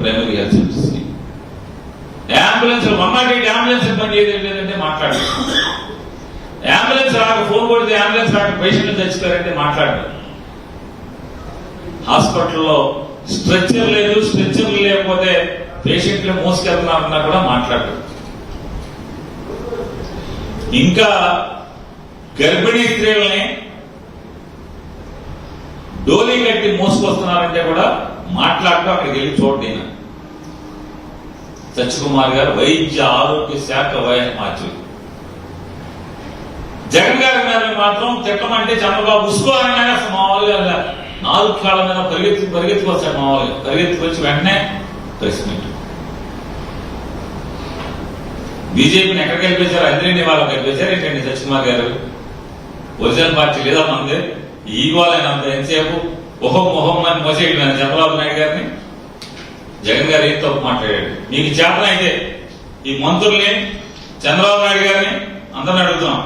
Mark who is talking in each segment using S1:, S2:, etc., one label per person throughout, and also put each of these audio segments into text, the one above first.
S1: Primary health centres ambulance 108 ambulance పని చేయలేదంటే మాట్లాడరు. అంబులెన్స్ రాక ఫోన్ కొడితే అంబులెన్స్ రాక పేషెంట్లు తెచ్చుతారంటే మాట్లాడరు. హాస్పిటల్లో స్ట్రెచ్చర్ లేదు, స్ట్రెచ్చర్ లేకపోతే పేషెంట్లు మోసుకెళ్తున్నారన్నా కూడా మాట్లాడరు. ఇంకా గర్భిణీ స్త్రీలని డోలీ కట్టి మోసుకొస్తున్నారంటే కూడా మాట్లాడటం అక్కడికి వెళ్ళి చూడండి. సత్యకుమార్ గారు వైద్య ఆరోగ్య శాఖ మార్చి జగన్ గారి మీద మాత్రం తిట్టమంటే చంద్రబాబు ఉసుకోవాలనే మామూలుగా 4 కాళ్ళ మీద పరిగెత్తుకొచ్చాడు. మామూలుగా పరిగెత్తుకొచ్చి వెంటనే ప్రెస్ మీట్. బీజేపీని ఎక్కడ గెలిపించారు? అందరినీ వాళ్ళు గెలిపించారు ఏంటండి సత్యకుమార్ గారు? ఒరిజినల్ పార్టీ లేదా మనది? ఈగోలైనంత ఎంతసేపు మొహం అని మోసేయడం చంద్రబాబు నాయుడు గారిని. జగన్ గారు ఏం తప్పు మాట్లాడాడు? మీకు చేతన అయితే ఈ మంత్రుల్ని, చంద్రబాబు నాయుడు గారిని అందరిని అడుగుతున్నాం.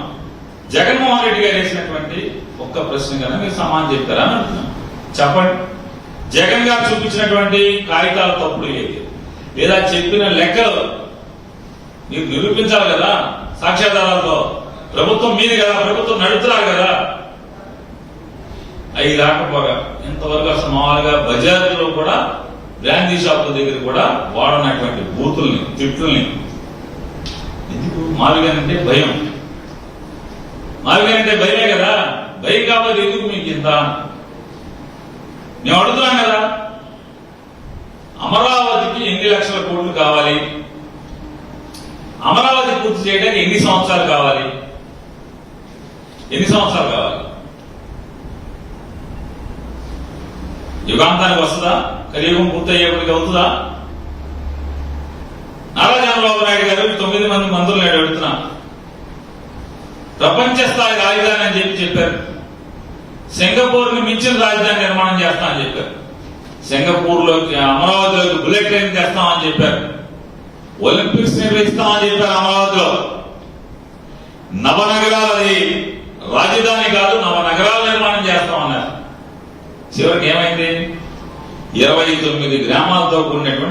S1: జగన్మోహన్ రెడ్డి గారు వేసినటువంటి ఒక్క ప్రశ్న కన్నా మీరు సమాధానం చెప్తారా అని అడుగుతున్నాం. చెప్పండి. జగన్ గారు చూపించినటువంటి కాగితాల తప్పుడు ఏది, లేదా చెప్పిన లెక్కలు మీరు నిరూపించాలి కదా సాక్ష్యాధారాలతో. ప్రభుత్వం మీది కదా, ప్రభుత్వం నడుపుతున్నారు కదా. అవి రాకపోగా ఇంతవరకు అసలు మామూలుగా బజార్లో కూడా బ్రాండీ షాపుల దగ్గర కూడా వాడనటువంటి బూతుల్ని, తిట్లని ఎందుకు? మావిగానంటే భయం. మావిగానంటే భయమే కదా. భయం కాబట్టి ఎందుకు మీకు ఇంత? మేము అడుగుతున్నాం కదా, అమరావతికి ఎన్ని లక్షల కోట్లు కావాలి, అమరావతి పూర్తి చేయడానికి ఎన్ని సంవత్సరాలు కావాలి, ఎన్ని సంవత్సరాలు కావాలి? యుగాంతానికి వస్తుందా? కలియుగం పూర్తయ్యేప్పటికి అవుతుందా? నారా చంద్రబాబు నాయుడు గారు 9 మంది మంత్రులు అడుగుతున్నా. ప్రపంచ స్థాయి రాజధాని అని చెప్పారు. సింగపూర్ ని మించిన రాజధాని నిర్మాణం చేస్తామని చెప్పారు. సింగపూర్ లోకి, అమరావతిలోకి బుల్లెట్ ట్రైన్ తెస్తామని చెప్పారు. ఒలింపిక్స్ నిర్వహిస్తామని చెప్పారు. అమరావతిలో నవనగరాలది రాజధాని కాదు, నవనగరాల నిర్మాణం చేస్తామన్నారు. చివరికి ఏమైంది? 29 గ్రామాలతో కూడినటువంటి